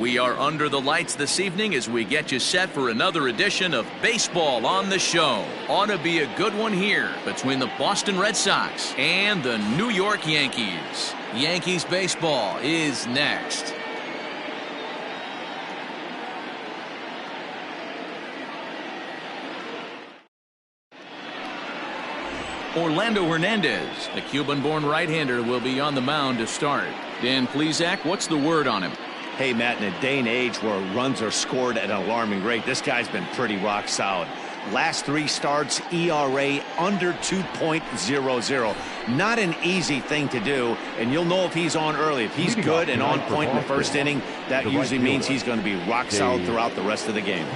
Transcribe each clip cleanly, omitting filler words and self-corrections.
We are under the lights this evening as we get you set for another edition of Baseball on the Show. Ought to be a good one here between the Boston Red Sox and the New York Yankees. Yankees baseball is next. Orlando Hernandez, the Cuban-born right-hander, will be on the mound to start. Dan Plesac, what's the word on him? Hey, Matt, in a day and age where runs are scored at an alarming rate, this guy's been pretty rock solid. Last 3 starts, ERA under 2.00. Not an easy thing to do, and you'll know if he's on early. If he's good and on point in the first inning, that usually means he's going to be rock solid throughout the rest of the game.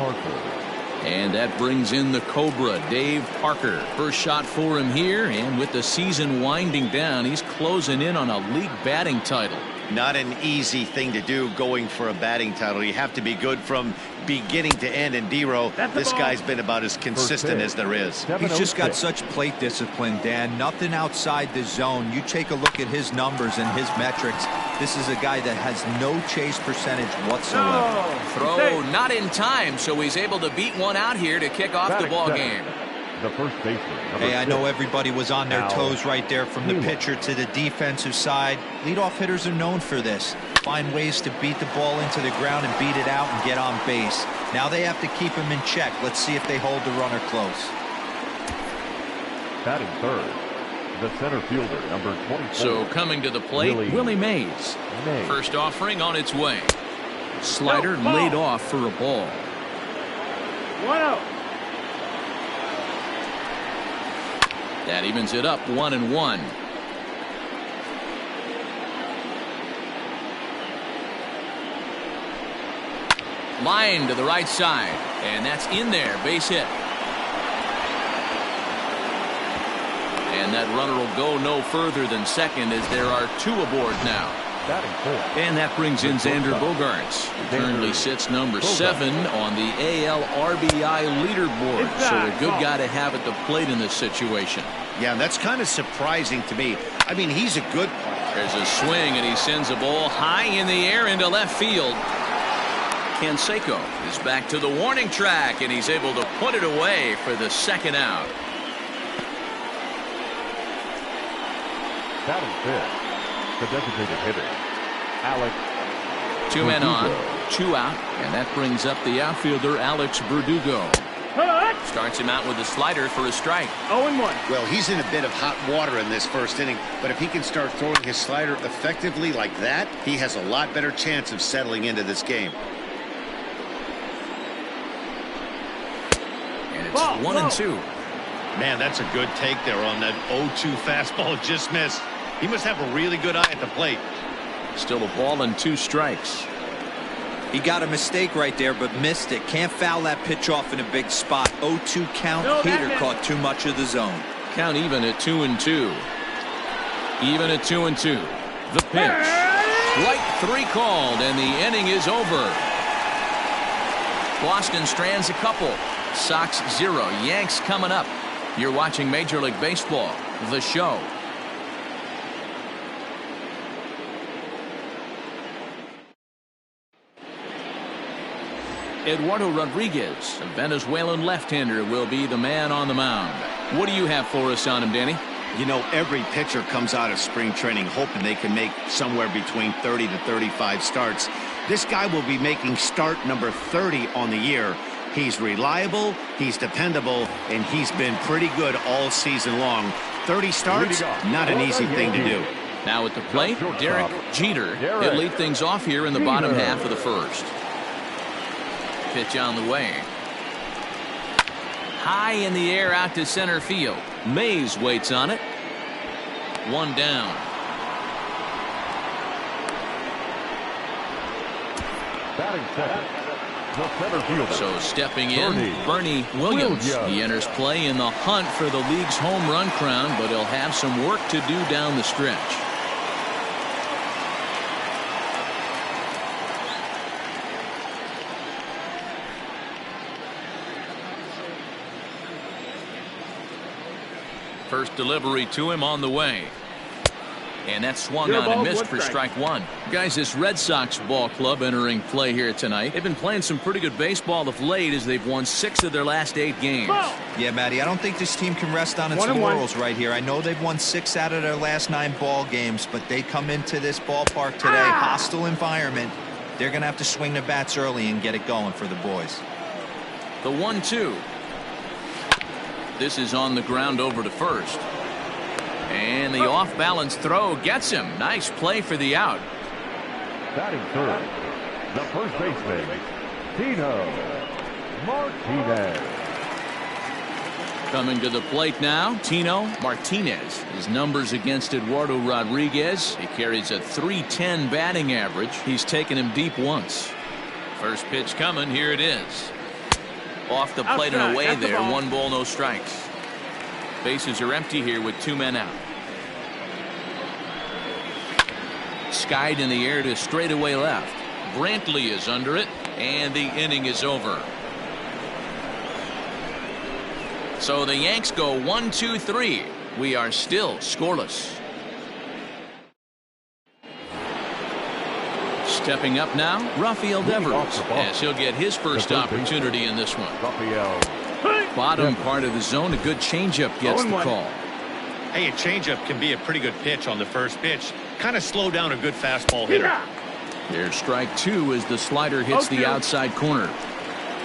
And that brings in the Cobra, Dave Parker. First shot for him here, and with the season winding down, he's closing in on a league batting title. Not an easy thing to do going for a batting title. You have to be good from beginning to end. And D-Row, this guy's been about as consistent as there is. He's just got such plate discipline, Dan. Nothing outside the zone. You take a look at his numbers and his metrics. This is a guy that has no chase percentage whatsoever. Throw not in time, so he's able to beat one out here to kick off the ball game. The first baseman. Hey, I know everybody was on their toes right there from the pitcher to the defensive side. Leadoff hitters are known for this. Find ways to beat the ball into the ground and beat it out and get on base. Now they have to keep him in check. Let's see if they hold the runner close. Batting third, the center fielder, number 24. So coming to the plate, Willie Mays. First offering on its way. Slider laid off for a ball. 1 out. That evens it up 1-1. Line to the right side, and that's in there. Base hit. And that runner will go no further than second as there are 2 aboard now. And that brings in Xander Bogaerts. He currently sits number 7 on the AL RBI leaderboard. So a good guy to have at the plate in this situation. Yeah, and that's kind of surprising to me. I mean, he's a good player. There's a swing, and he sends a ball high in the air into left field. Canseco is back to the warning track, and he's able to put it away for the second out. Batting fifth, the designated hitter, Alex. 2 men on, 2 out, and that brings up the outfielder Alex Verdugo. Starts him out with a slider for a strike. 0-1. Well, he's in a bit of hot water in this first inning, but if he can start throwing his slider effectively like that, he has a lot better chance of settling into this game. And it's 1-2. Man, that's a good take there on that 0-2 fastball. Just missed. He must have a really good eye at the plate. Still a ball and 2 strikes. He got a mistake right there, but missed it. Can't foul that pitch off in a big spot. 0-2 count. Hader caught too much of the zone. Count even at 2-2. Even at 2-2. The pitch. Strike 3 called, and the inning is over. Boston strands a couple. Sox 0. Yanks coming up. You're watching Major League Baseball, The Show. Eduardo Rodriguez, a Venezuelan left-hander, will be the man on the mound. What do you have for us on him, Danny? You know, every pitcher comes out of spring training hoping they can make somewhere between 30 to 35 starts. This guy will be making start number 30 on the year. He's reliable, he's dependable, and he's been pretty good all season long. 30 starts, not an easy thing to do. Now at the plate, Derek Jeter. He'll lead things off here in the bottom half of the first. Pitch on the way. High in the air out to center field. Mays waits on it. 1 down. Batting second, the center fielder. So stepping in, Bernie Williams. He enters play in the hunt for the league's home run crown, but he'll have some work to do down the stretch. First delivery to him on the way. And that swung on and missed for strike one. Guys, this Red Sox ball club entering play here tonight. They've been playing some pretty good baseball of late as they've won 6 of their last 8 games. Yeah, Matty, I don't think this team can rest on its laurels right here. I know they've won 6 out of their last 9 ball games, but they come into this ballpark today, hostile environment. They're going to have to swing the bats early and get it going for the boys. The 1-2. This is on the ground over to first. And the off-balance throw gets him. Nice play for the out. Batting third, the first baseman, Tino Martinez. Coming to the plate now, Tino Martinez. His numbers against Eduardo Rodriguez. He carries a .310 batting average. He's taken him deep once. First pitch coming. Here it is. Off the plate and away there. 1 ball, no strikes. Bases are empty here with 2 men out. Skied in the air to straightaway left. Brantley is under it, and the inning is over. So the Yanks go 1-2-3. We are still scoreless. Stepping up now, Rafael Devers, as he'll get his first opportunity in this one. Bottom part of the zone, a good changeup gets the call. Hey, a changeup can be a pretty good pitch on the first pitch. Kind of slow down a good fastball hitter. There's strike 2 as the slider hits the outside corner.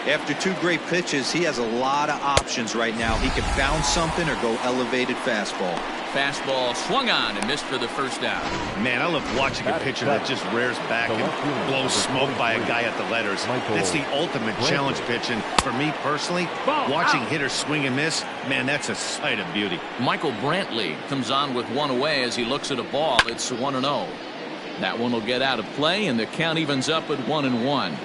After 2 great pitches, he has a lot of options right now. He can bounce something or go elevated fastball. Fastball swung on and missed for the first out. Man, I love watching a pitcher that just rears back and blows smoke by a guy at the letters. That's the ultimate challenge pitch, and for me personally, watching hitters swing and miss, man, that's a sight of beauty. Michael Brantley comes on with 1 away as he looks at a ball. It's 1-0. That one will get out of play, and the count evens up at 1-1.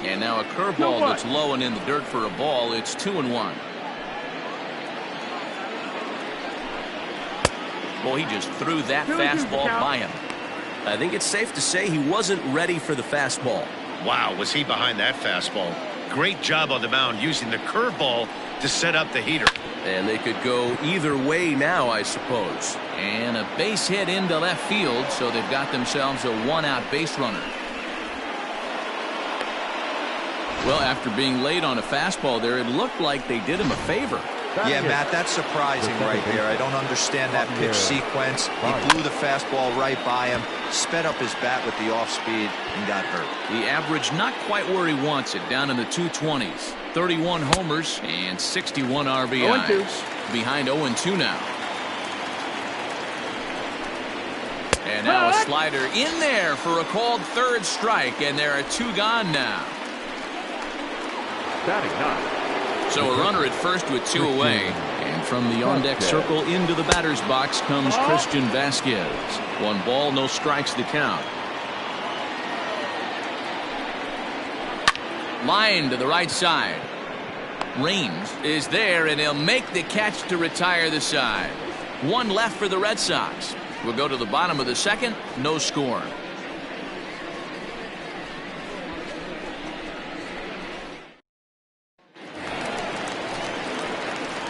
And now a curveball that's low and in the dirt for a ball. It's 2-1. Boy, he just threw that fastball by him. I think it's safe to say he wasn't ready for the fastball. Wow, was he behind that fastball? Great job on the mound using the curveball to set up the heater. And they could go either way now, I suppose. And a base hit into left field, so they've got themselves a 1-out base runner. Well, after being late on a fastball there, it looked like they did him a favor. Yeah, Matt, that's surprising right there. I don't understand that pitch sequence. He blew the fastball right by him, sped up his bat with the off speed, and got hurt. The average not quite where he wants it, down in the 220s. 31 homers and 61 RBIs. 0-2. Behind 0-2 now. And now a slider in there for a called third strike, and there are 2 gone now. So a runner at first with 2 away. And from the on-deck circle into the batter's box comes Christian Vasquez. 1 ball, no strikes to count. Line to the right side. Raines is there, and he'll make the catch to retire the side. 1 left for the Red Sox. We'll go to the bottom of the second. No score.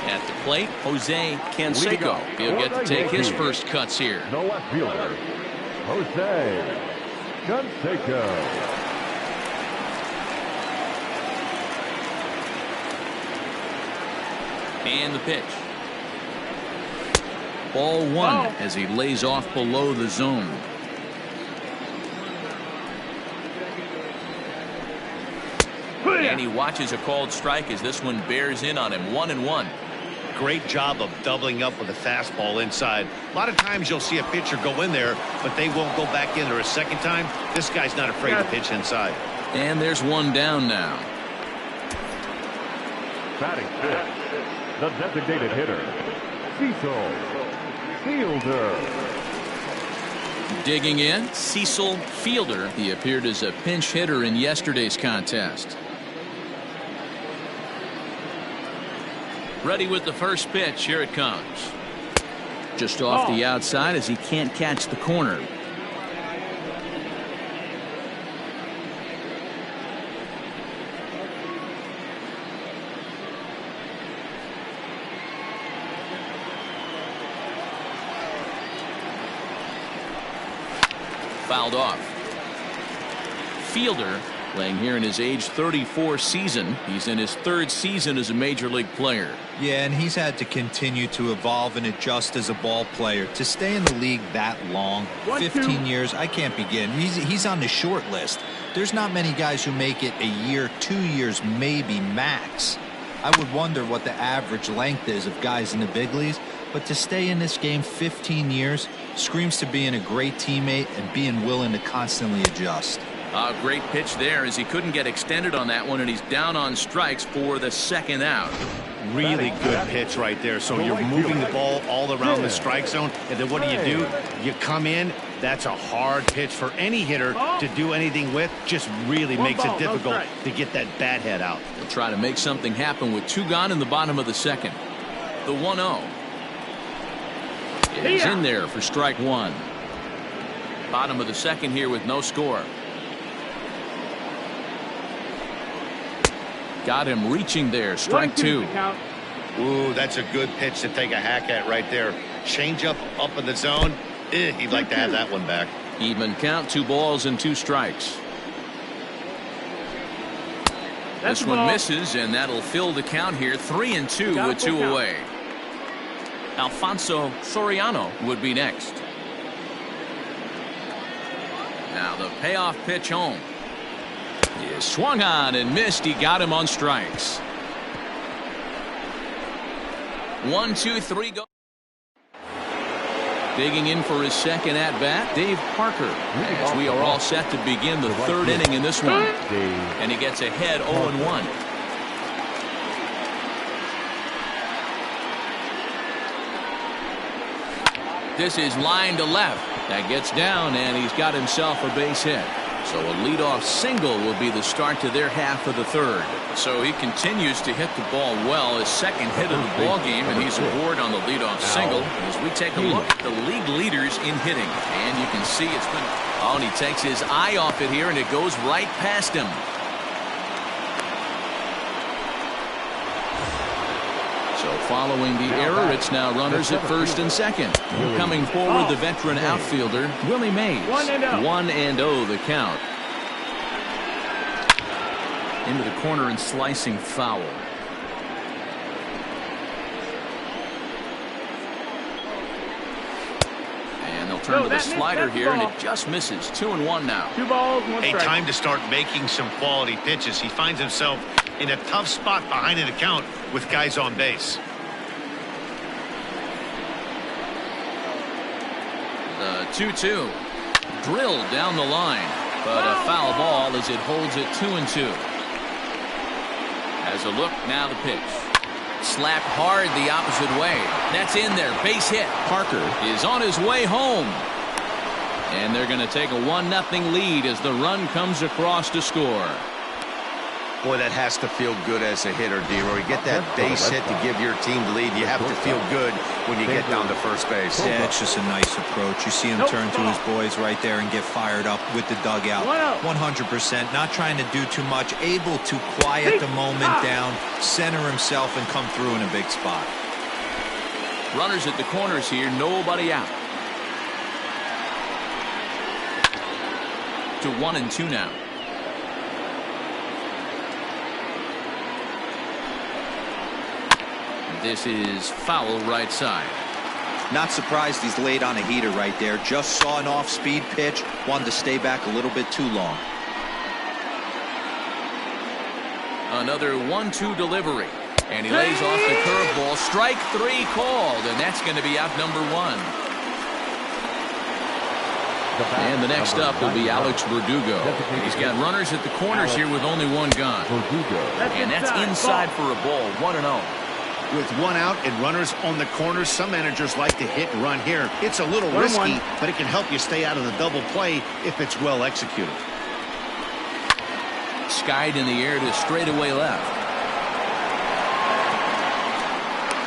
At the plate, Jose Canseco. He'll get to take his first cuts here. The left fielder, Jose Canseco. And the pitch. Ball 1 as he lays off below the zone. And he watches a called strike as this one bears in on him. 1-1. Great job of doubling up with a fastball inside. A lot of times you'll see a pitcher go in there, but they won't go back in there a second time. This guy's not afraid to pitch inside. And there's 1 down now. Batting fifth, the designated hitter, Cecil Fielder. Digging in, Cecil Fielder. He appeared as a pinch hitter in yesterday's contest. Ready with the first pitch. Here it comes. Just off the outside as he can't catch the corner. fouled off. Fielder playing here in his age 34 season. He's in his 3rd season as a major league player. Yeah, and he's had to continue to evolve and adjust as a ball player. To stay in the league that long, 15 years, I can't begin. He's on the short list. There's not many guys who make it a year, 2 years, maybe max. I would wonder what the average length is of guys in the big leagues, but to stay in this game 15 years screams to being a great teammate and being willing to constantly adjust. A great pitch there as he couldn't get extended on that one, and he's down on strikes for the 2nd out. Really good pitch right there. So you're moving the ball all around the strike zone, and then what do? You come in. That's a hard pitch for any hitter to do anything with. Just really makes it difficult to get that bat head out. They'll try to make something happen with 2 gone in the bottom of the 2nd. The 1-0 is in there for strike 1. Bottom of the 2nd here with no score. Got him reaching there. Strike 2. Ooh, that's a good pitch to take a hack at right there. Change up in the zone. He'd like to have that one back. Even count, 2 balls and 2 strikes. This one misses, and that'll fill the count here. 3-2 with 2 away. Alfonso Soriano would be next. Now the payoff pitch home. He is swung on and missed. He got him on strikes. 1, 2, 3 go. Digging in for his 2nd at bat, Dave Parker, as we are all set to begin the 3rd inning in this one. And he gets ahead 0-1. This is line to left. That gets down, and he's got himself a base hit. So a leadoff single will be the start to their half of the 3rd. So he continues to hit the ball well. His 2nd hit of the ball game, and he's aboard on the leadoff single. As we take a look at the league leaders in hitting, and you can see it's been. Oh, and he takes his eye off it here, and it goes right past him. So following the error, it's now runners at 1st and 2nd. Coming forward, the veteran outfielder, Willie Mays. 1-0 the count. Into the corner and slicing foul. And they'll turn to the slider here, and it just misses. 2-1 now. 2 balls, 1 strike. Time to start making some quality pitches. He finds himself in a tough spot behind an account with guys on base. The 2-2 drilled down the line, but a foul ball as it holds it 2-2. As a look, now the pitch. Slapped hard the opposite way. That's in there. Base hit. Parker is on his way home. And they're going to take a 1-0 lead as the run comes across to score. Boy, that has to feel good as a hitter, D-Roy. Get that base hit to give your team the lead. You have to feel good when you get down to first base. Yeah, it's just a nice approach. You see him turn to his boys right there and get fired up with the dugout. 100%. Not trying to do too much. Able to quiet the moment down, center himself, and come through in a big spot. Runners at the corners here. Nobody out. To 1-2 now. This is foul right side. Not surprised he's laid on a heater right there. Just saw an off-speed pitch. Wanted to stay back a little bit too long. Another 1-2 delivery. And he lays off the curveball. Strike 3 called. And that's going to be out number 1. And the next up will be Alex Verdugo. He's got runners at the corners here with only 1 gone. And that's inside for a ball. 1-0. With 1 out and runners on the corners, some managers like to hit and run here. It's a little risky, but it can help you stay out of the double play if it's well executed. Skied in the air to straightaway left.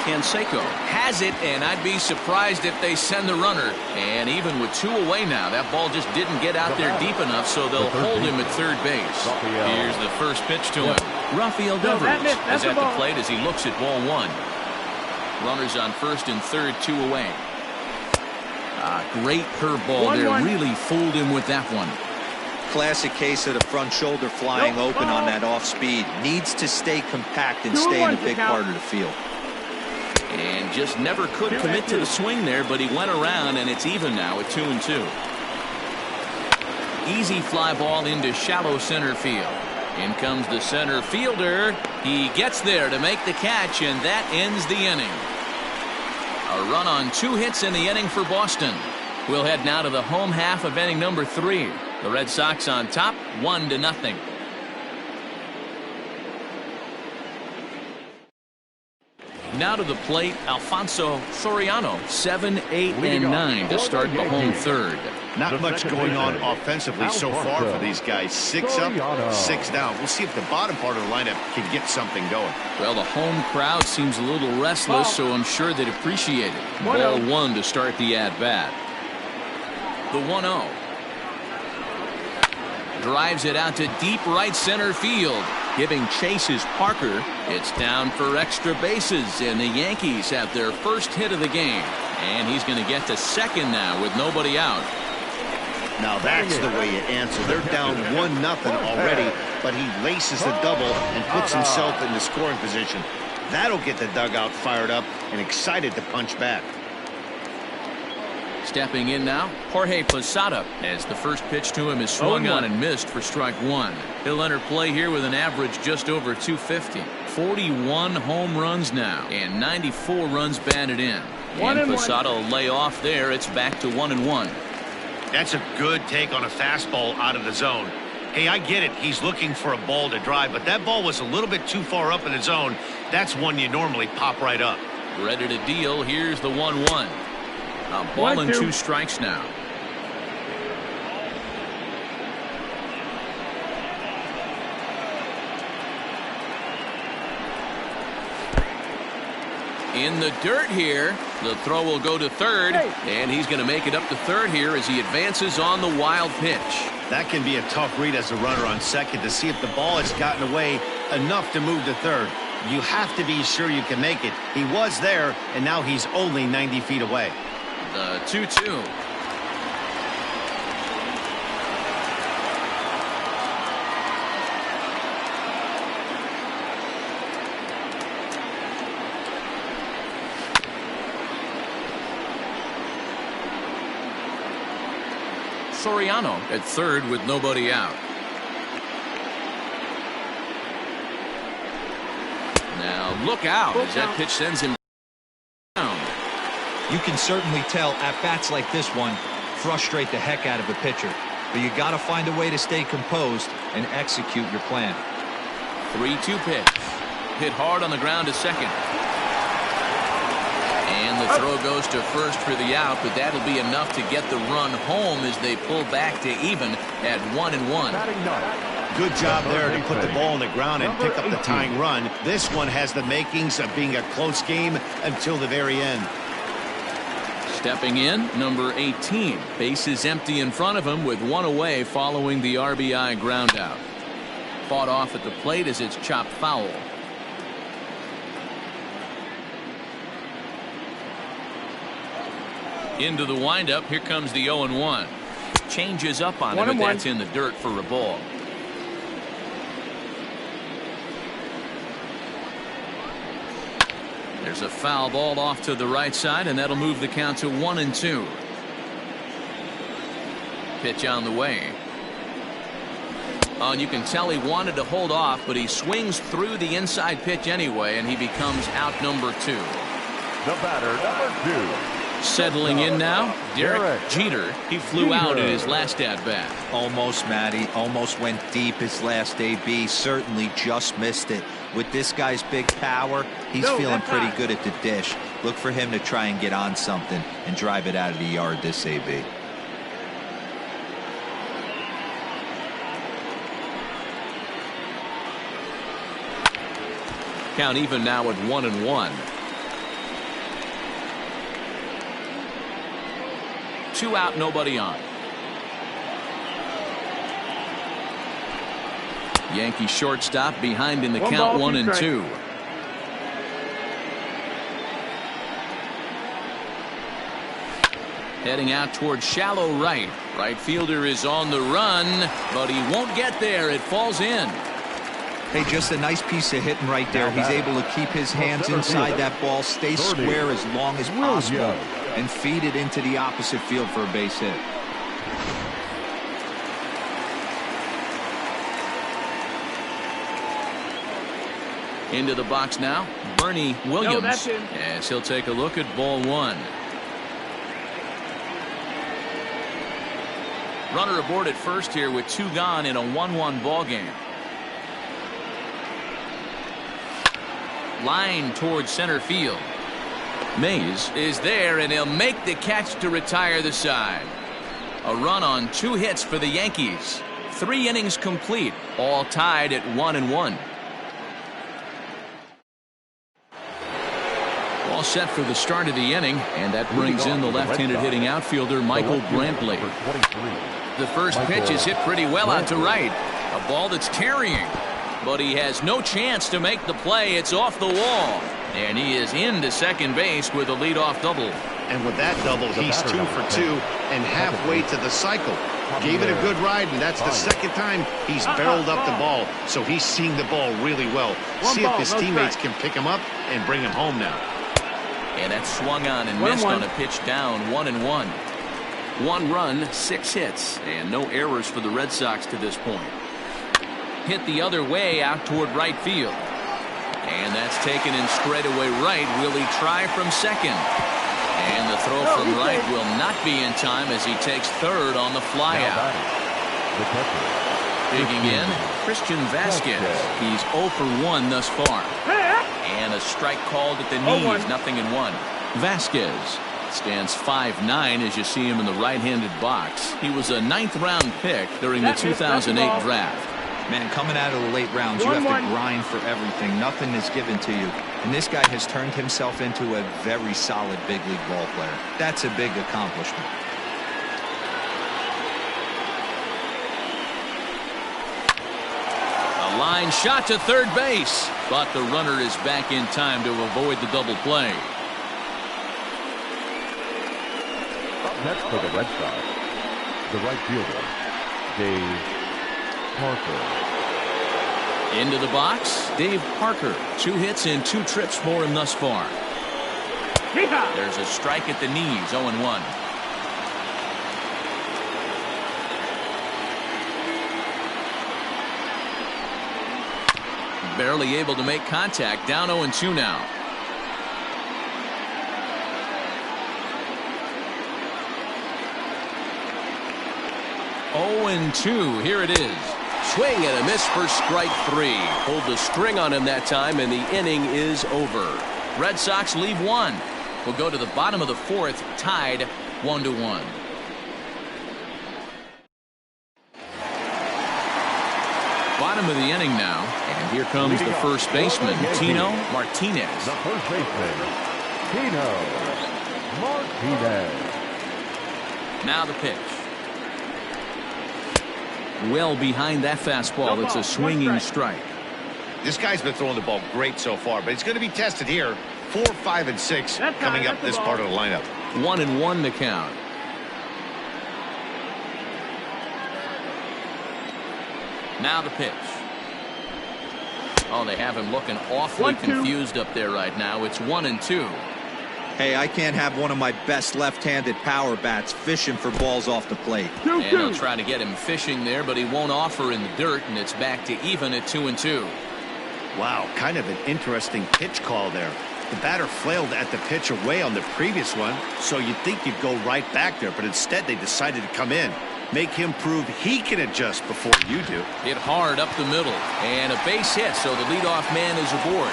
Canseco has it, and I'd be surprised if they send the runner. And even with 2 away now, that ball just didn't get out there deep enough, so they'll hold him at third base. Here's the first pitch to him. Rafael Devers is at the plate as he looks at ball 1. Runners on first and third, 2 away. Great curveball there. Really fooled him with that one. Classic case of the front shoulder flying open on that off speed. Needs to stay compact and stay in a big part of the field. And just never could commit to the swing there, but he went around, and it's even now at 2-2. Easy fly ball into shallow center field. In comes the center fielder. He gets there to make the catch, and that ends the inning. A run on 2 hits in the inning for Boston. We'll head now to the home half of inning number 3. The Red Sox on top, 1-0. Now to the plate, Alfonso Soriano, 7, 8, and 9 to start the home third. Not much going on offensively so far for these guys. 6 up, 6 down. We'll see if the bottom part of the lineup can get something going. Well, the home crowd seems a little restless, so I'm sure they'd appreciate it. Ball 1 to start the at-bat. The 1-0. Drives it out to deep right center field. Giving chase is Parker. It's down for extra bases, and the Yankees have their first hit of the game. And he's going to get to second now with nobody out. Now that's the way you answer. They're down 1-0 already, but he laces the double and puts himself in the scoring position. That'll get the dugout fired up and excited to punch back. Stepping in now, Jorge Posada, as the first pitch to him is swung on and missed for strike 1. He'll enter play here with an average just over 250. 41 home runs now and 94 runs batted in. And Posada will lay off there. It's back to 1-1. That's a good take on a fastball out of the zone. Hey, I get it. He's looking for a ball to drive, but that ball was a little bit too far up in the zone. That's one you normally pop right up. Ready to deal. Here's the 1-1. A ball and 2 strikes now. In the dirt here. The throw will go to third, and he's going to make it up to third here as he advances on the wild pitch. That can be a tough read as a runner on second to see if the ball has gotten away enough to move to third. You have to be sure you can make it. He was there, and now he's only 90 feet away. The 2-2. Soriano at third with nobody out. Now look out as that pitch sends him down. You can certainly tell at bats like this one frustrate the heck out of a pitcher, but you got to find a way to stay composed and execute your plan. 3-2 pitch. Hit hard on the ground to second. And the throw goes to first for the out, but that'll be enough to get the run home as they pull back to even at 1-1. Good job there to put the ball on the ground and pick up the tying run. This one has the makings of being a close game until the very end. Stepping in, number 18. Base is empty in front of him with 1 away following the RBI ground out. Fought off at the plate as it's chopped foul. Into the windup. Here comes the 0-1. Changes up on him, but that's in the dirt for a ball. There's a foul ball off to the right side, and that'll move the count to 1-2. Pitch on the way. Oh, and you can tell he wanted to hold off, but he swings through the inside pitch anyway, and he becomes out number 2. The batter, number 2. Settling in now, Derek Jeter. He flew out in his last at-bat. Almost, Matty. Almost went deep his last AB. Certainly just missed it. With this guy's big power, he's feeling pretty good at the dish. Look for him to try and get on something and drive it out of the yard this AB. Count even now at 1-1. 2 out, nobody on. Yankee shortstop behind in the count, 1-2. Heading out towards shallow right. Right fielder is on the run, but he won't get there. It falls in. Hey, just a nice piece of hitting right there. He's able to keep his hands inside that ball, stay square as long as possible, and feed it into the opposite field for a base hit. Into the box now, Bernie Williams, as he'll take a look at ball one. Runner aboard at first here with 2 gone in a 1-1 ball game. Line towards center field. Mays is there, and he'll make the catch to retire the side. A run on 2 hits for the Yankees. 3 innings complete, all tied at 1-1. All set for the start of the inning, and that brings in the left-handed hitting outfielder Michael Brantley. The first pitch is hit pretty well out to right. A ball that's carrying, but he has no chance to make the play. It's off the wall, and he is into second base with a leadoff double. And with that double, he's 2 for 2 and halfway to the cycle. Gave it a good ride, and that's the second time he's barreled up the ball, so he's seeing the ball really well. See if his teammates can pick him up and bring him home now. And that swung on and missed on a pitch down, 1-1. 1 run, 6 hits, and no errors for the Red Sox to this point. Hit the other way out toward right field. And that's taken in straightaway right. Will he try from second? And the throw from right will not be in time as he takes third on the flyout. Digging in, Christian Vasquez. He's 0 for 1 thus far. And a strike called at the knees, 0-1. Vasquez stands 5'9" as you see him in the right-handed box. He was a 9th-round pick during the 2008 draft. Man, coming out of the late rounds, you have to grind for everything. Nothing is given to you. And this guy has turned himself into a very solid big league ball player. That's a big accomplishment. A line shot to third base, but the runner is back in time to avoid the double play. Up next for the Red Sox, the right fielder, Dave Parker. Into the box, Dave Parker. 2 hits and 2 trips for him thus far. There's a strike at the knees, 0-1. Barely able to make contact, down 0-2 now. 0-2, here it is. Swing and a miss for strike 3. Pulled the string on him that time, and the inning is over. Red Sox leave 1. We'll go to the bottom of the 4th, tied 1-1. Bottom of the inning now, and here comes the first baseman, Tino Martinez. The first baseman, Tino Martinez. Now the pitch. Well behind that fastball. It's a swinging strike. This guy's been throwing the ball great so far, but he's going to be tested here. 4, 5, and 6 coming up this part of the lineup. 1-1 to count. Now the pitch. Oh, they have him looking awfully confused up there right now. It's 1-2. Hey, I can't have one of my best left-handed power bats fishing for balls off the plate. And they'll try to get him fishing there, but he won't offer in the dirt, and it's back to even at 2-2. Wow, kind of an interesting pitch call there. The batter flailed at the pitch away on the previous one, so you'd think you'd go right back there, but instead they decided to come in. Make him prove he can adjust before you do. Hit hard up the middle, and a base hit, so the leadoff man is aboard.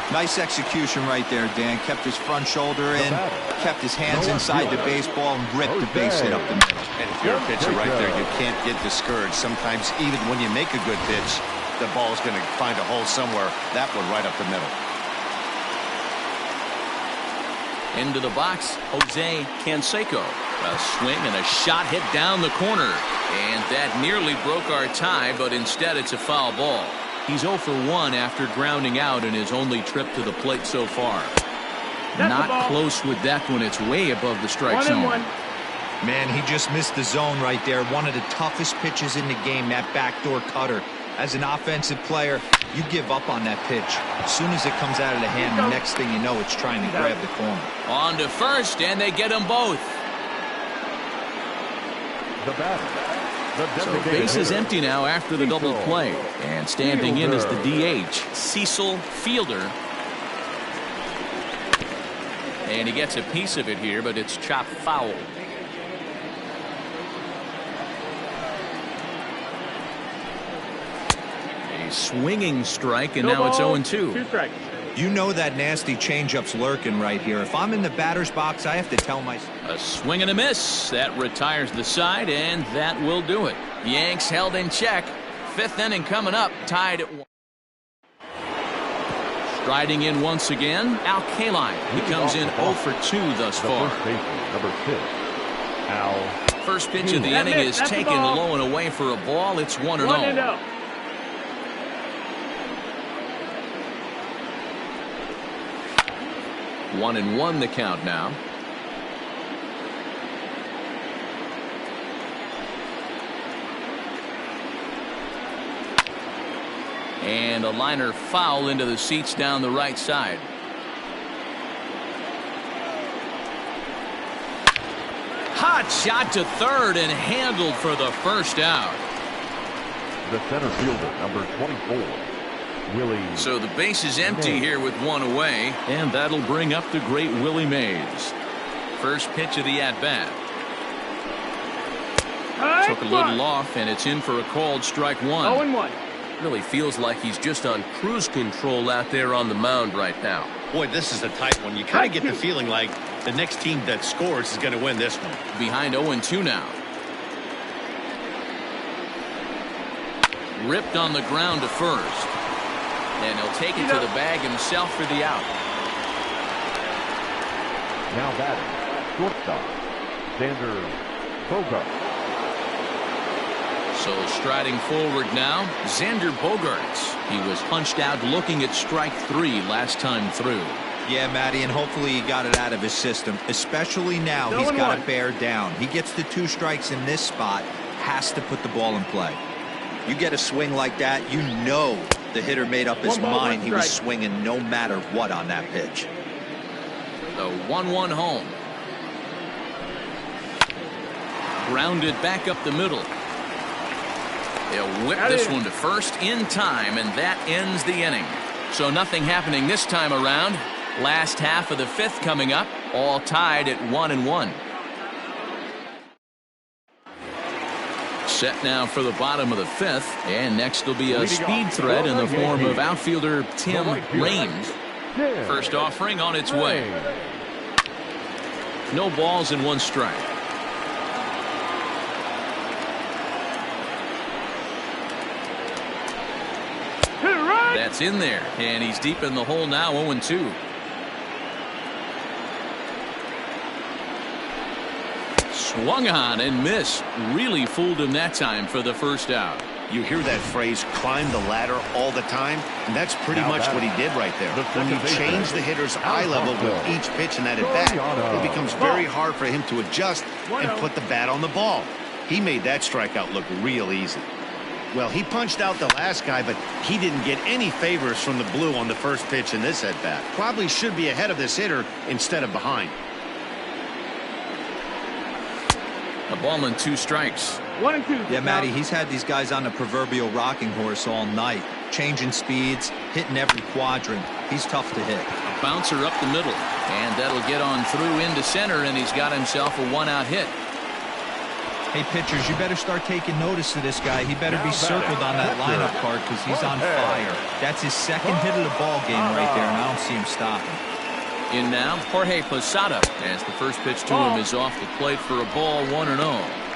Nice execution right there, Dan. Kept his front shoulder in, kept his hands inside the baseball, and ripped the base hit up the middle. And if you're a pitcher right there, you can't get discouraged. Sometimes even when you make a good pitch, the ball's going to find a hole somewhere. That one right up the middle. Into the box, Jose Canseco. A swing and a shot hit down the corner. And that nearly broke our tie, but instead it's a foul ball. He's 0 for 1 after grounding out in his only trip to the plate so far. Not close with that one. It's way above the strike zone. 1-1. Man, he just missed the zone right there. One of the toughest pitches in the game, that backdoor cutter. As an offensive player, you give up on that pitch. As soon as it comes out of the hand, the next thing you know, it's trying to grab the corner. On to first, and they get them both. The batter. So base is empty now after the double play. And standing in is the DH, Cecil Fielder. And he gets a piece of it here, but it's chopped foul. A swinging strike, and now it's 0-2. 2 strikes. You know that nasty changeup's lurking right here. If I'm in the batter's box, I have to tell myself. A swing and a miss. That retires the side, and that will do it. Yanks held in check. 5th inning coming up, tied at 1. Striding in once again, Al Kaline. He comes in 0 for 2 thus far. First baseman, number 6, Al. First pitch of the inning is taken low and away for a ball. It's 1-0. 1-0. 1-1 the count now. And a liner foul into the seats down the right side. Hot shot to third and handled for the first out. The center fielder, number 24, Willie. So the base is empty here with 1 away, and that'll bring up the great Willie Mays. First pitch of the at-bat. Took a little off, and it's in for a called strike 1. 0-1. Really feels like he's just on cruise control out there on the mound right now. Boy, this is a tight one. You kind of get the feeling like the next team that scores is going to win this one. Behind 0-2 now. Ripped on the ground to first. And he'll take it to the bag himself for the out. Now batting, shortstop, Xander Bogaerts. So striding forward now, Xander Bogaerts. He was punched out looking at strike 3 last time through. Yeah, Matty, and hopefully he got it out of his system. Especially now, he's got to bear down. He gets the 2 strikes in this spot, has to put the ball in play. You get a swing like that, you know the hitter made up his mind he was swinging no matter what on that pitch. The 1-1 home. Grounded back up the middle. They'll whip this one to first in time, and that ends the inning. So nothing happening this time around. Last half of the 5th coming up, all tied at 1-1. Set now for the bottom of the 5th, and next will be a speed threat in the form of outfielder Tim Raines. First offering on its way. No balls and 1 strike. That's in there, and he's deep in the hole now, 0-2. Swung on and missed. Really fooled him that time for the first out. You hear that phrase, climb the ladder, all the time, and that's pretty much what he did right there. When you change the hitter's eye level with each pitch in that at-bat, it becomes very hard for him to adjust and put the bat on the ball. He made that strikeout look real easy. Well, he punched out the last guy, but he didn't get any favors from the blue on the first pitch in this at-bat. Probably should be ahead of this hitter instead of behind. A ball and 2 strikes. 1-2. Yeah, Matty, he's had these guys on the proverbial rocking horse all night. Changing speeds, hitting every quadrant. He's tough to hit. A bouncer up the middle, and that'll get on through into center, and he's got himself a 1-out hit. Hey, pitchers, you better start taking notice of this guy. He better be circled on that lineup card because he's on fire. That's his 2nd hit of the ball game right there, and I don't see him stopping. In now, Jorge Posada, as the first pitch to him is off the plate for a ball, 1-0.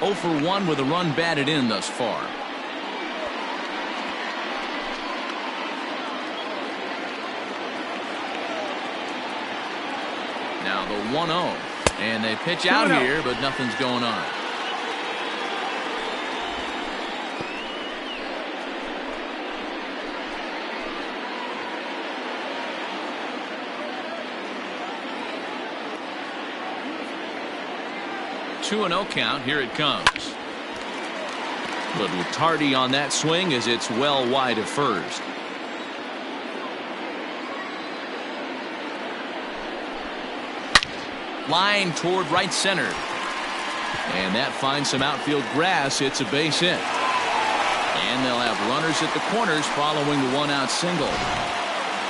0 for 1 with a run batted in thus far. Now the 1-0, and they pitch out here, but nothing's going on. 2-0 count. Here it comes. Little tardy on that swing as it's well wide of first. Line toward right center. And that finds some outfield grass. It's a base hit. And they'll have runners at the corners following the one-out single.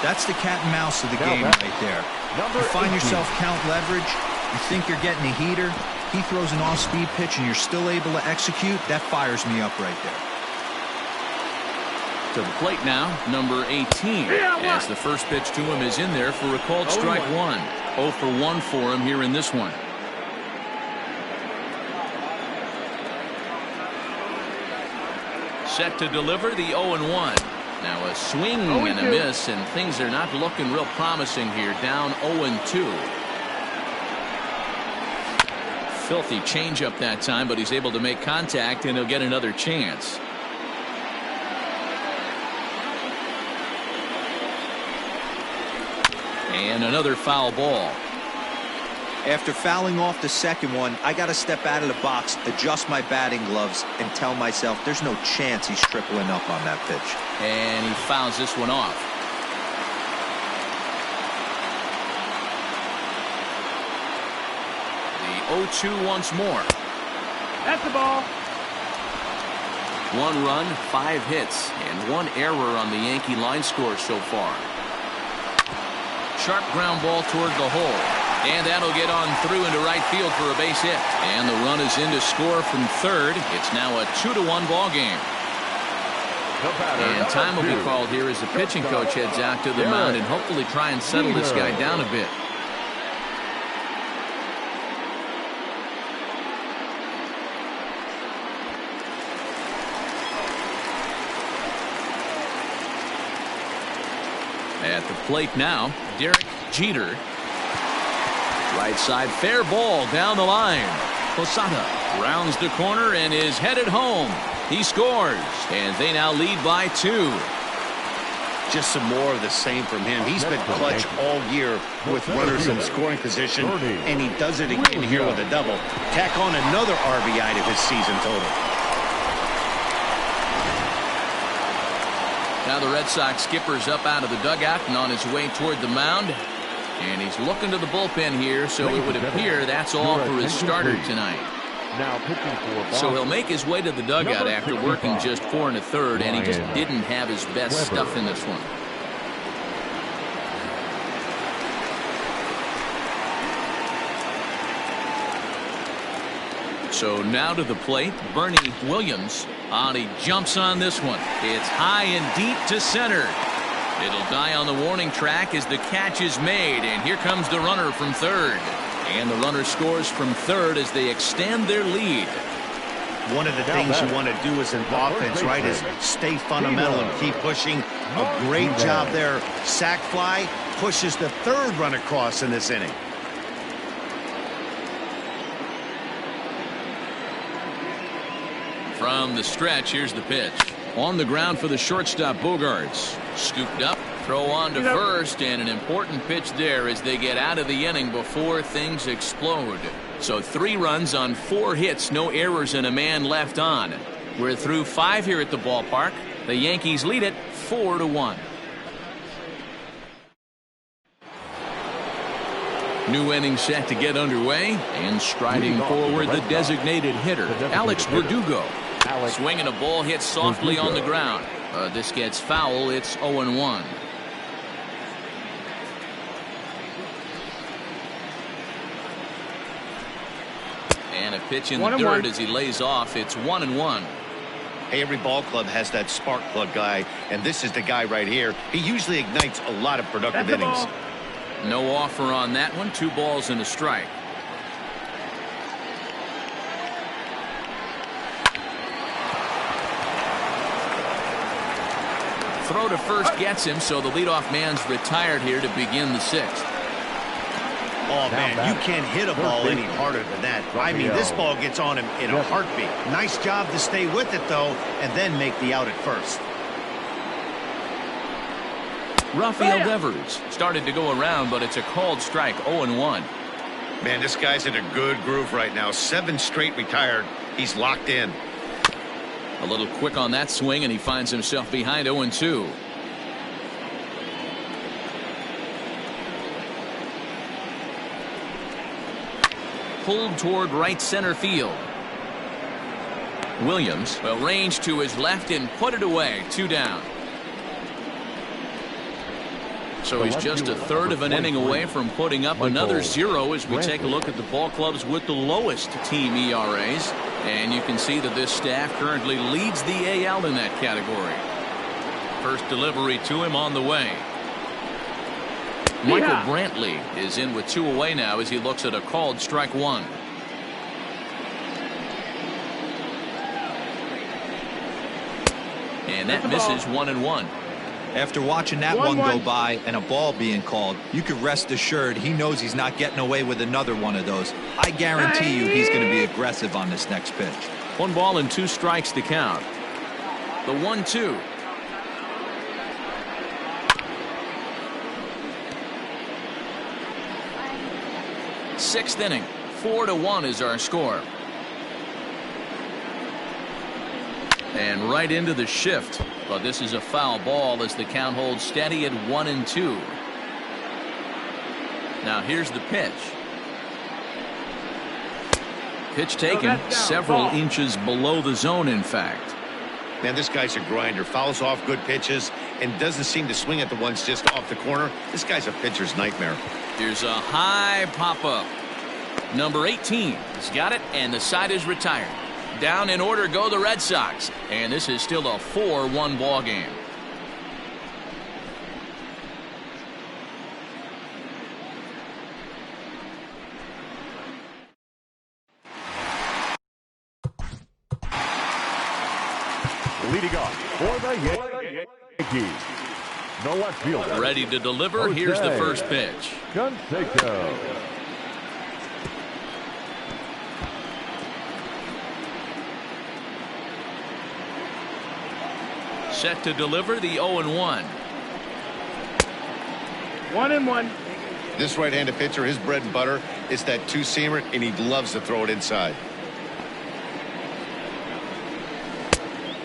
That's the cat and mouse of the game right there. You find yourself count leverage. You think you're getting a heater. He throws an off-speed pitch and you're still able to execute. That fires me up right there. To the plate now, number 18. As the first pitch to him is in there for a called strike one. 0 for 1 for him here in this one. Set to deliver the 0-1. Now a swing and a miss, and things are not looking real promising here. Down 0-2. Filthy changeup that time, but he's able to make contact, and he'll get another chance. And another foul ball. After fouling off the second one, I got to step out of the box, adjust my batting gloves, and tell myself there's no chance he's tripling up on that pitch. And he fouls this one off. The 0-2 once more. That's the ball. 1 run, 5 hits, and 1 error on the Yankee line score so far. Sharp ground ball toward the hole. And that'll get on through into right field for a base hit. And the run is in to score from third. It's now a 2-1 ball game. And time will be called here as the pitching coach heads out to the mound and hopefully try and settle this guy down a bit. At the plate now, Derek Jeter. Right side, fair ball down the line. Posada rounds the corner and is headed home. He scores, and they now lead by 2. Just some more of the same from him. He's been clutch all year with runners in scoring position, and he does it again here with a double. Tack on another RBI to his season total. Now the Red Sox skipper's up out of the dugout and on his way toward the mound. And he's looking to the bullpen here, so it would appear that's all for his starter tonight. Now pitching for so he'll make his way to the dugout after working just 4 1/3, and he just didn't have his best stuff in this one. So now to the plate, Bernie Williams. And he jumps on this one. It's high and deep to center. It'll die on the warning track as the catch is made, and here comes the runner from third. And the runner scores from third as they extend their lead. One of the things you want to do as an offense, right, is stay fundamental and keep pushing. A great job there. Sac fly pushes the third run across in this inning. From the stretch, here's the pitch. On the ground for the shortstop, Bogaerts. Scooped up, throw on to first, and an important pitch there as they get out of the inning before things explode. So 3 runs on 4 hits, no errors, and a man left on. We're through 5 here at the ballpark. The Yankees lead it 4-1. New inning set to get underway, and striding forward the designated hitter, Alex Verdugo. Swinging a ball hit softly on the ground. This gets foul. It's 0-1. And a pitch in the dirt as he lays off. It's 1-1. Hey, every ball club has that spark plug guy, and this is the guy right here. He usually ignites a lot of productive innings. No offer on that one. 2 balls and a strike. Throw to first gets him, so the leadoff man's retired here to begin the 6th. Oh, man, you can't hit a ball any harder than that. I mean, this ball gets on him in a heartbeat. Nice job to stay with it, though, and then make the out at first. Rafael Devers started to go around, but it's a called strike. 0-1. Man, this guy's in a good groove right now. 7 straight retired. He's locked in. A little quick on that swing, and he finds himself behind 0-2. Pulled toward right center field. Williams will range to his left and put it away. 2 down. So he's just a third of an inning away from putting up another 0 as we take a look at the ball clubs with the lowest team ERAs. And you can see that this staff currently leads the AL in that category. First delivery to him on the way. Michael Brantley is in with 2 away now as he looks at a called strike 1. And that misses 1-1. After watching that one go by and a ball being called, you could rest assured he knows he's not getting away with another one of those. I guarantee you he's going to be aggressive on this next pitch. 1 ball and 2 strikes to count. The 1-2. Sixth inning. 4-1 is our score. And right into the shift. But this is a foul ball as the count holds steady at 1-2. Now here's the pitch. Pitch taken several inches below the zone, in fact. Man, this guy's a grinder. Fouls off good pitches and doesn't seem to swing at the ones just off the corner. This guy's a pitcher's nightmare. Here's a high pop-up. Number 18 has got it, and the side is retired. Down in order go the Red Sox, and this is still a 4-1 ball game. Leading off for the Yankees, the left fielder. Ready to deliver. Here's the first pitch. Canseco. Set to deliver the 0-1. 1-1. This right-handed pitcher, his bread and butter is that 2-seamer, and he loves to throw it inside.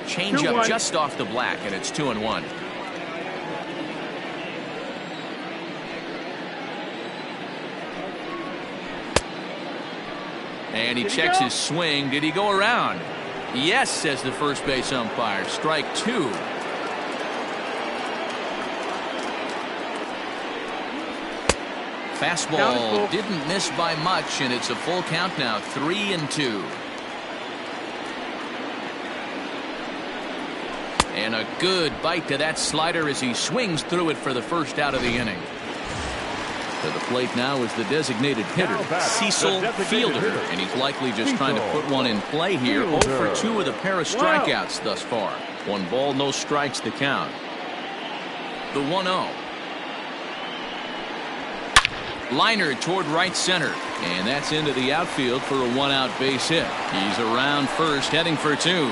Change up just off the black, and it's 2-1. And he checks his swing. Did he go around? Yes, says the first base umpire. Strike 2. Fastball didn't miss by much, and it's a full count now. 3-2. And a good bite to that slider as he swings through it for the first out of the inning. To the plate now is the designated hitter, Cecil Fielder, and he's likely just trying to put one in play here. 0 for 2 with a pair of strikeouts thus far. 1 ball, no strikes to count. The 1-0. Liner toward right center, and that's into the outfield for a 1-out base hit. He's around first, heading for 2.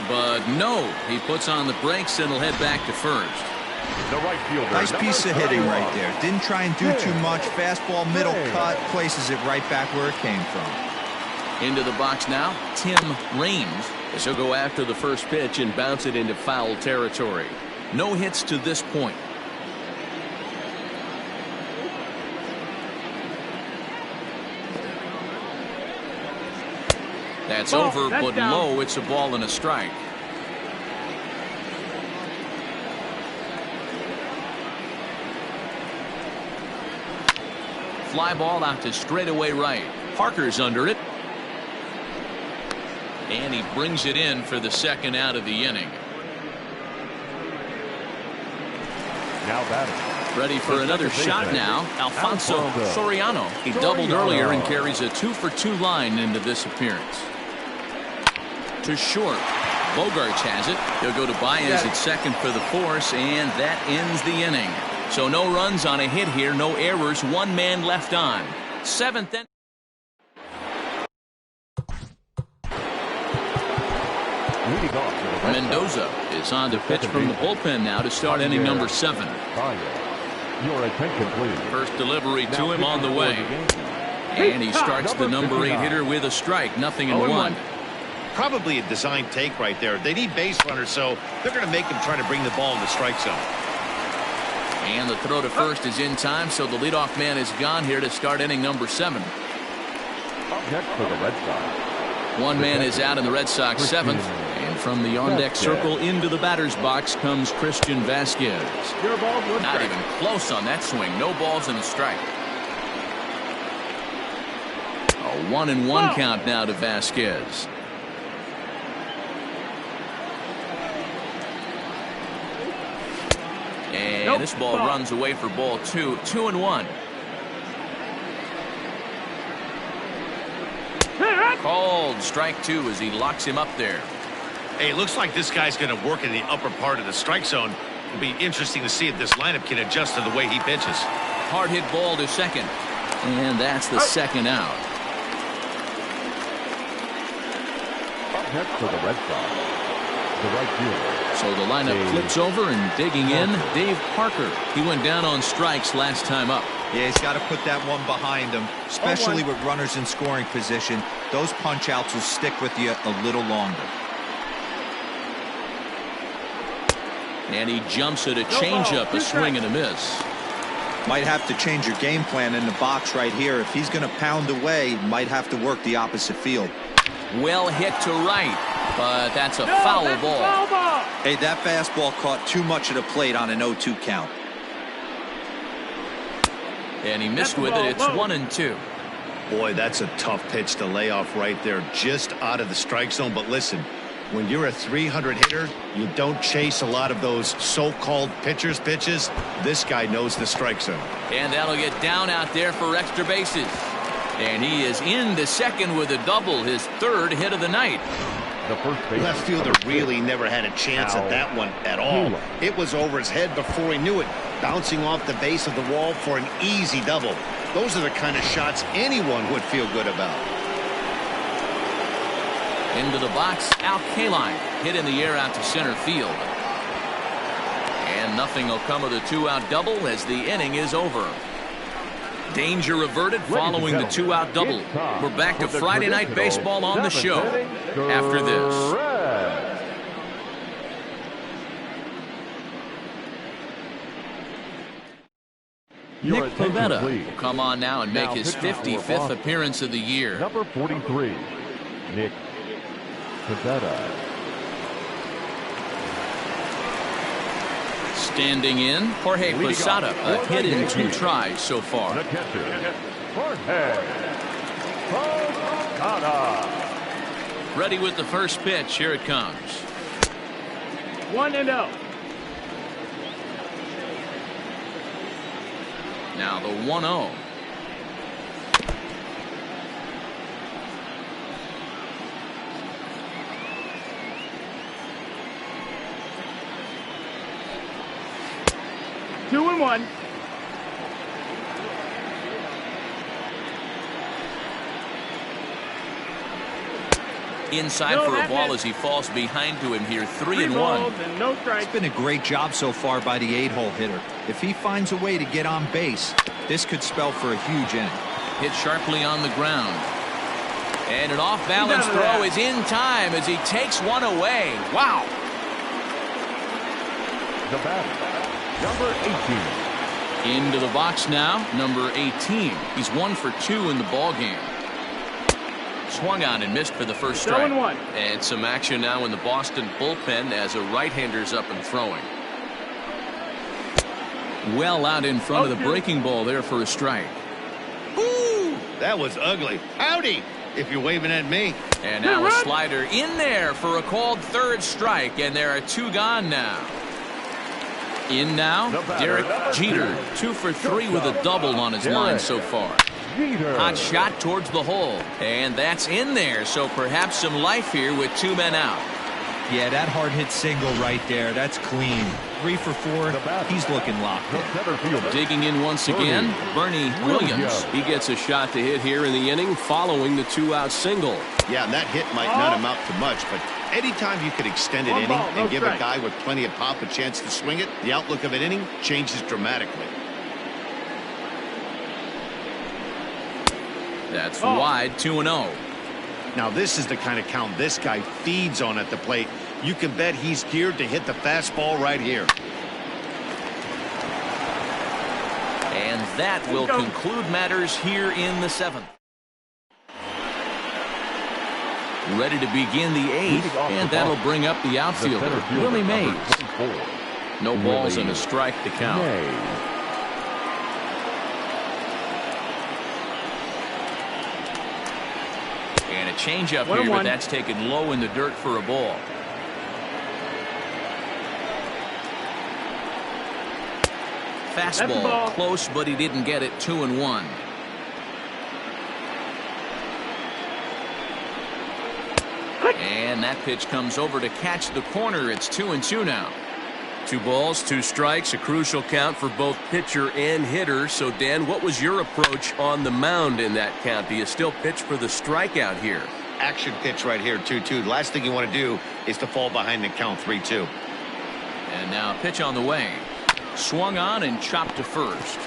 But no, he puts on the brakes and will head back to first. The right fielder. Nice piece of hitting right there. Didn't try and do too much. Fastball, middle cut, places it right back where it came from. Into the box now, Tim Raines, as he'll go after the first pitch and bounce it into foul territory. No hits to this point. That's over, but low. It's a ball and a strike. Fly ball out to straightaway right. Parker's under it. And he brings it in for the second out of the inning. Now batting. Ready for another shot now. Alfonso Soriano. He doubled earlier and carries a 2-for-2 line into this appearance. To short. Bogarts has it. He'll go to Baez at second for the force, and that ends the inning. So no runs on a hit here, no errors, 1 man left on. 7th inning. Mendoza is on to pitch from the bullpen now to start inning number 7. Your attention, please. First delivery to him on the way. And he starts the number 8 hitter with a strike. Nothing in one. Probably a design take right there. They need base runners, so they're going to make him try to bring the ball in the strike zone. And the throw to first is in time, so the leadoff man is gone here to start inning number 7. Up next for the Red Sox. One man is out in the Red Sox 7th. And from the on-deck circle into the batter's box comes Christian Vasquez. Not even close on that swing. No balls in the strike. A 1-1 count now to Vasquez. And this ball runs away for ball 2. 2-1. Called strike 2 as he locks him up there. Hey, looks like this guy's going to work in the upper part of the strike zone. It'll be interesting to see if this lineup can adjust to the way he pitches. Hard hit ball to second. And that's the second out. Up next for the Red Sox. The right fielder. So the lineup flips over and digging in, Dave Parker. He went down on strikes last time up. Yeah, he's got to put that one behind him, especially with runners in scoring position. Those punch outs will stick with you a little longer. And he jumps at a changeup, a swing and a miss. Might have to change your game plan in the box right here. If he's going to pound away, might have to work the opposite field. Well hit to right, but that's a foul ball. Hey, that fastball caught too much of the plate on an 0-2 count. And he missed with it. It's 1-2. Boy, that's a tough pitch to lay off right there, just out of the strike zone. But listen, when you're a 300 hitter, you don't chase a lot of those so-called pitcher's pitches. This guy knows the strike zone. And that'll get down out there for extra bases. And he is into second with a double, his 3rd hit of the night. The first base. Left fielder really never had a chance at that one at all. It was over his head before he knew it, bouncing off the base of the wall for an easy double. Those are the kind of shots anyone would feel good about. Into the box, Al Kaline hit in the air out to center field. And nothing will come of the 2-out double as the inning is over. Danger averted following the 2-out double. We're back to Friday Night Baseball on the show after this. Nick Pivetta will come on now and make his 55th appearance of the year. Number 43, Nick Pivetta. Standing in, Jorge Posada, a hit in 2 tries so far. The catcher, Jorge Posada. Ready with the first pitch. Here it comes. 1-0. Now the 1-0. Two and one. Inside for a ball as he falls behind to him here. 3-1. No strikes. It's been a great job so far by the 8-hole hitter. If he finds a way to get on base, this could spell for a huge inning. Hit sharply on the ground. And an off-balance throw is in time as he takes one away. Wow. The batter, number 18. Into the box now, number 18. He's 1 for 2 in the ball game. Swung on and missed for the first strike. 0-1. And some action now in the Boston bullpen as a right-hander's up and throwing. Well out in front of the breaking ball there for a strike. Ooh, that was ugly. Howdy, if you're waving at me. And now a slider in there for a called 3rd strike, and there are 2 gone now. In now, Derek Jeter, 2 for 3 with a double on his line so far. Hot shot towards the hole, and that's in there, so perhaps some life here with 2 men out. Yeah, that hard hit single right there, that's clean. 3 for 4, he's looking locked in. Digging in once again, Bernie Williams. He gets a shot to hit here in the inning following the 2-out single. Yeah, and that hit might not amount to much, but anytime you could extend an inning and give a guy with plenty of pop a chance to swing it, the outlook of an inning changes dramatically. That's wide, 2-0. Now this is the kind of count this guy feeds on at the plate. You can bet he's geared to hit the fastball right here. And that will conclude matters here in the 7th. Ready to begin the 8th, and that'll bring up the outfielder, Willie Mays. No balls and a strike to count. And a changeup here, but that's taken low in the dirt for a ball. Fastball close, but he didn't get it. 2-1. And that pitch comes over to catch the corner. It's 2-2 now. 2 balls, 2 strikes, a crucial count for both pitcher and hitter. So, Dan, what was your approach on the mound in that count? Do you still pitch for the strikeout here? Action pitch right here, 2-2. The last thing you want to do is to fall behind the count, 3-2. And now a pitch on the way. Swung on and chopped to first.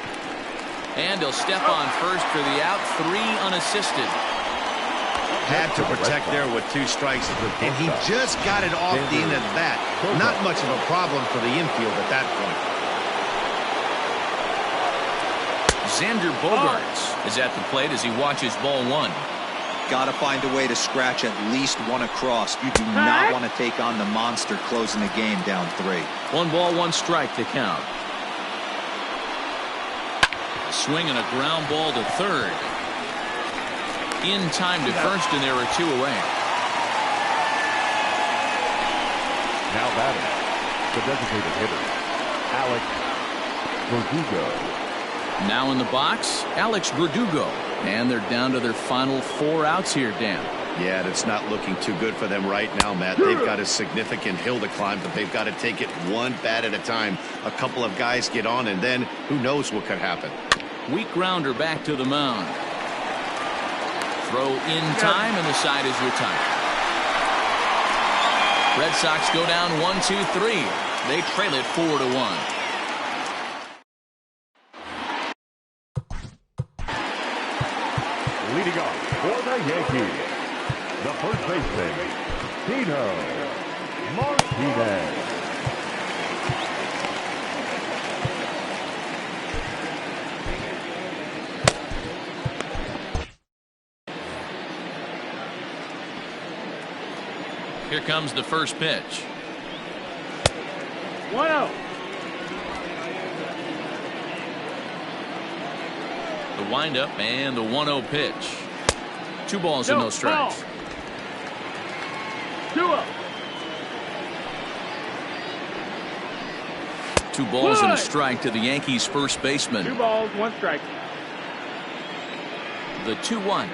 And he'll step on first for the out. 3 unassisted. Had to protect there with 2 strikes, and he just got it off the end of the bat. Not much of a problem for the infield at that point. Xander Bogaerts is at the plate as he watches ball 1. Got to find a way to scratch at least 1 across. You do not want to take on the monster closing the game down 3. 1 ball, 1 strike to count. A swing and a ground ball to third. In time to first, and there are 2 away. Now batting, the designated hitter, Alex Verdugo. Now in the box, Alex Verdugo. And they're down to their final 4 outs here, Dan. Yeah, that's not looking too good for them right now, Matt. They've got a significant hill to climb, but they've got to take it 1 bat at a time. A couple of guys get on, and then who knows what could happen. Weak grounder back to the mound. Throw in time, and the side is retired. Red Sox go down 1-2-3. They trail it 4-1. Leading off for the Yankees, the first baseman, Tino Martinez. Here comes the first pitch. 1-0. The windup and the 1-0 pitch. 2 balls and no strikes. 2-0. 2 balls and a strike to the Yankees first baseman. 2 balls, 1 strike. The 2-1.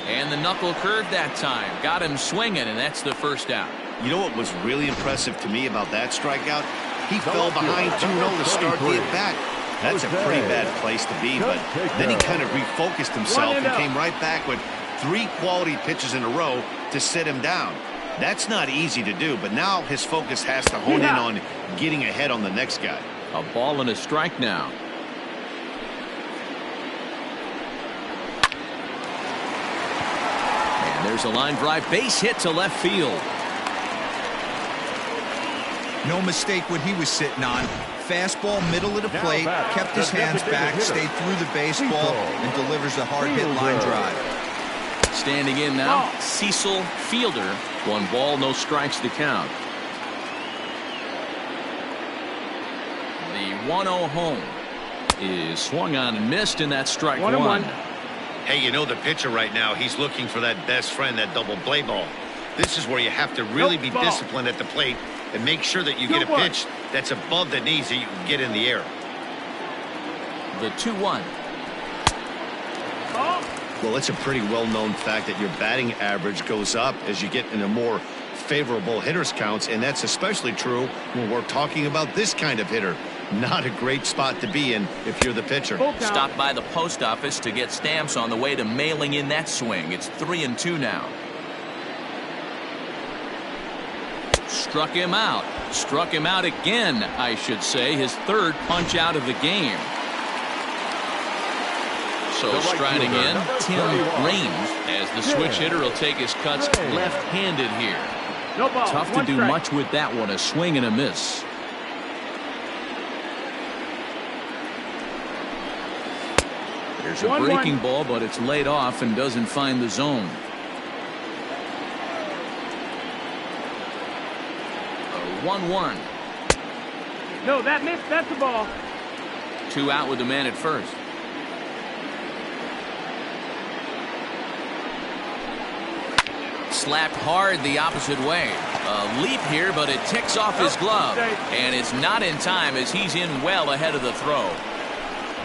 And the knuckle curve that time. Got him swinging, and that's the first out. You know what was really impressive to me about that strikeout? He fell behind 2-0 to start the at-bat. That's a pretty bad place to be, but then he kind of refocused himself and came right back with 3 quality pitches in a row to sit him down. That's not easy to do, but now his focus has to hone in on getting ahead on the next guy. A ball and a strike now. And there's a line drive base hit to left field. No mistake what he was sitting on. Fastball middle of the plate, kept his hands back, stayed through the baseball, and delivers a hard hit line drive. Standing in now, Cecil Fielder. 1 ball, no strikes to count. The 1-0 home is swung on and missed, and that's strike 1. Hey, you know the pitcher right now, he's looking for that best friend, that double play ball. This is where you have to really be disciplined at the plate and make sure that you get a pitch that's above the knees that you can get in the air. The 2-1. Well, it's a pretty well-known fact that your batting average goes up as you get into more favorable hitters counts, and that's especially true when we're talking about this kind of hitter. Not a great spot to be in if you're the pitcher. Stop by the post office to get stamps on the way to mailing in that swing. It's 3-2 now. Struck him out. Struck him out again, I should say. His third punch out of the game. So striding in, Tim Raines, as the switch hitter will take his cuts left-handed here. No ball. Tough to do much with that one. A swing and a miss. There's a breaking ball, but it's laid off and doesn't find the zone. 1-1. No, that missed. That's the ball. 2 out with the man at first. Slapped hard the opposite way. A leap here, but it ticks off his glove. And it's not in time as he's in well ahead of the throw.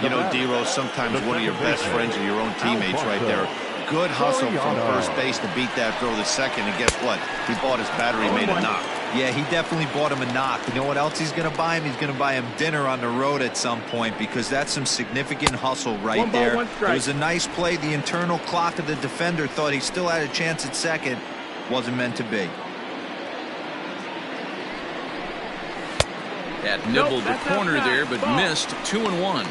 You know, D-Rose, sometimes one of your best friends are your own teammates right there. Good hustle from first base to beat that throw to second, and guess what? He bought his battery, made a knock. Yeah, he definitely bought him a knock. You know what else he's going to buy him? He's going to buy him dinner on the road at some point, because that's some significant hustle right there. It was a nice play. The internal clock of the defender thought he still had a chance at second. Wasn't meant to be. That nibbled the corner there, but missed. 2-1.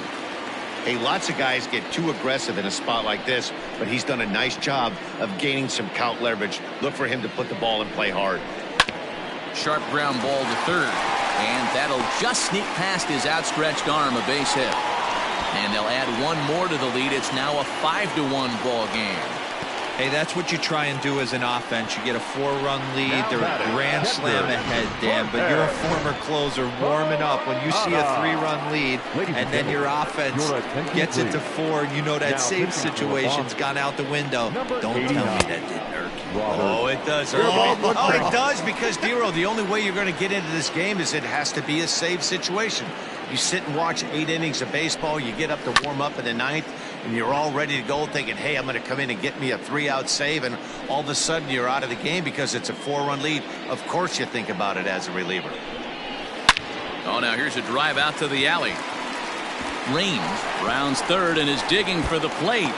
Hey, lots of guys get too aggressive in a spot like this, but he's done a nice job of gaining some count leverage. Look for him to put the ball in play hard. Sharp ground ball to third, and that'll just sneak past his outstretched arm, a base hit. And they'll add one more to the lead. It's now a 5-1 ball game. Hey, that's what you try and do as an offense. You get a 4-run lead. They're a grand slam ahead, Dan, but you're a former closer warming up. When you see a 3-run lead and then your offense gets it to 4, and you know that save situation's gone out the window. Don't tell me that didn't irk you. Oh, it does. Oh, it does, because, D-Ro, the only way you're going to get into this game is it has to be a save situation. You sit and watch 8 innings of baseball, you get up to warm up in the 9th, and you're all ready to go thinking, hey, I'm going to come in and get me a 3-out save, and all of a sudden you're out of the game because it's a 4-run lead. Of course you think about it as a reliever. Oh, now here's a drive out to the alley. Raines rounds third and is digging for the plate.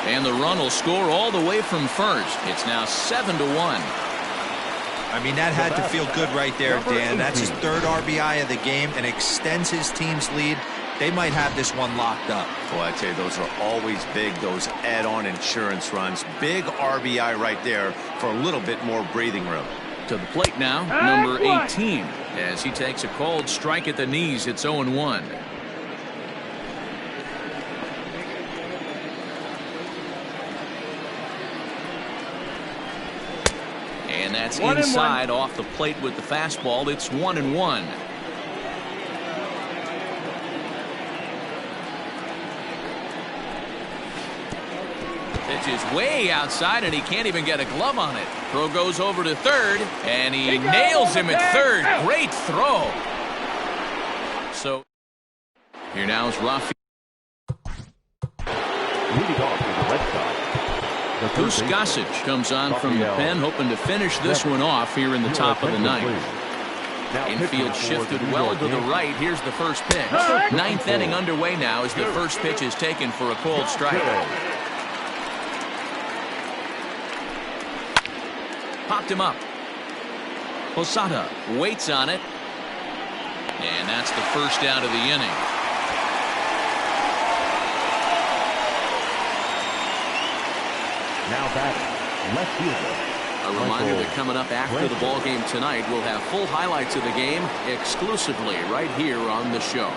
And the run will score all the way from first. It's now 7-1. I mean, that had to feel good right there, Dan. That's his 3rd RBI of the game and extends his team's lead. They might have this one locked up. Well, I tell you, those are always big, those add-on insurance runs. Big RBI right there for a little bit more breathing room. To the plate now, number 18. As he takes a cold strike at the knees, it's 0-1. And that's inside off the plate with the fastball. It's 1-1. Pitch is way outside, and he can't even get a glove on it. Throw goes over to third, and he nails him at third. Great throw. So here now is Rafi. Leading off for the Red Sox. Goose Gossage comes on from the pen, hoping to finish this one off here in the top of the 9th. Infield shifted well to the right. Here's the first pitch. 9th inning underway now as the first pitch is taken for a cold strike. Popped him up. Posada waits on it. And that's the first out of the inning. Now batting, left fielder. A reminder that coming up after the ball game tonight, we'll have full highlights of the game exclusively right here on the show.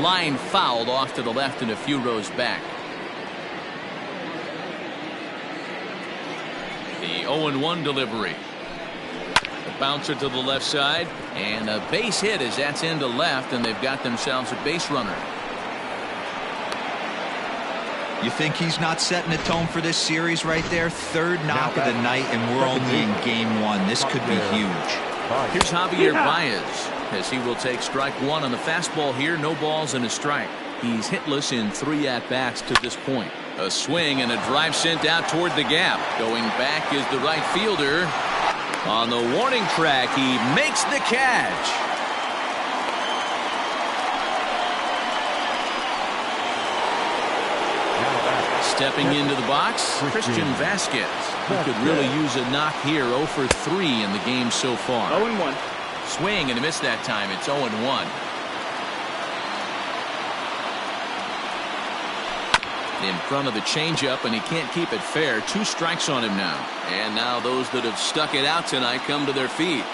Line fouled off to the left and a few rows back. The 0-1 delivery. The bouncer to the left side, and a base hit as that's into left, and they've got themselves a base runner. You think he's not setting the tone for this series right there? 3rd knock of the night, and we're only in game 1. This could be huge. Here's Javier Baez as he will take strike 1 on the fastball here. No balls and a strike. He's hitless in 3 at-bats to this point. A swing and a drive sent out toward the gap. Going back is the right fielder. On the warning track, he makes the catch. Stepping into the box, Christian Vasquez, who could really use a knock here. 0 for 3 in the game so far. 0-1. Swing and a miss that time. It's 0-1. In front of the changeup, and he can't keep it fair. 2 strikes on him now. And now those that have stuck it out tonight come to their feet.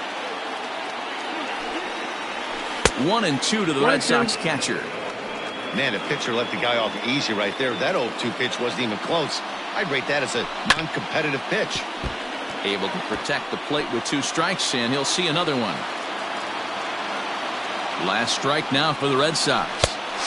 1-2 to the Red Sox catcher. Man, the pitcher let the guy off easy right there. That 0-2 pitch wasn't even close. I'd rate that as a non-competitive pitch. Able to protect the plate with 2 strikes, and he'll see another one. Last strike now for the Red Sox.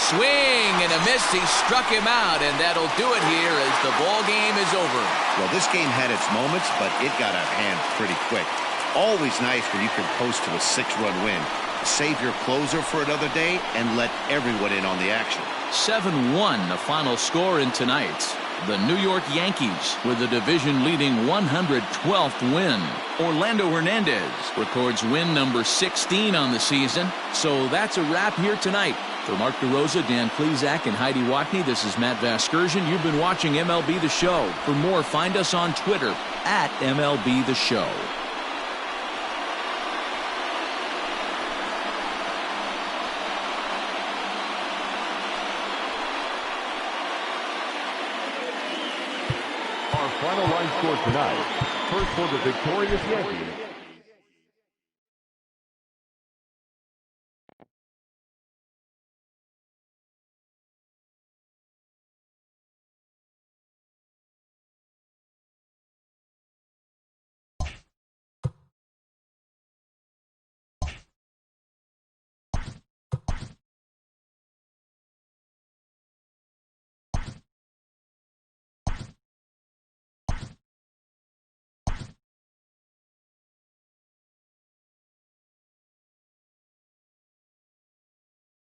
Swing and a miss. He struck him out, and that'll do it here as the ball game is over. Well, this game had its moments, but it got out of hand pretty quick. Always nice when you can coast to a 6-run win. Save your closer for another day and let everyone in on the action. 7-1 the final score in tonight. The New York Yankees with a division-leading 112th win. Orlando Hernandez records win number 16 on the season. So that's a wrap here tonight. For Mark DeRosa, Dan Plesac, and Heidi Watney, this is Matt Vasgersian. You've been watching MLB The Show. For more, find us on Twitter at MLB The Show. Our final line score tonight. First for the victorious Yankees,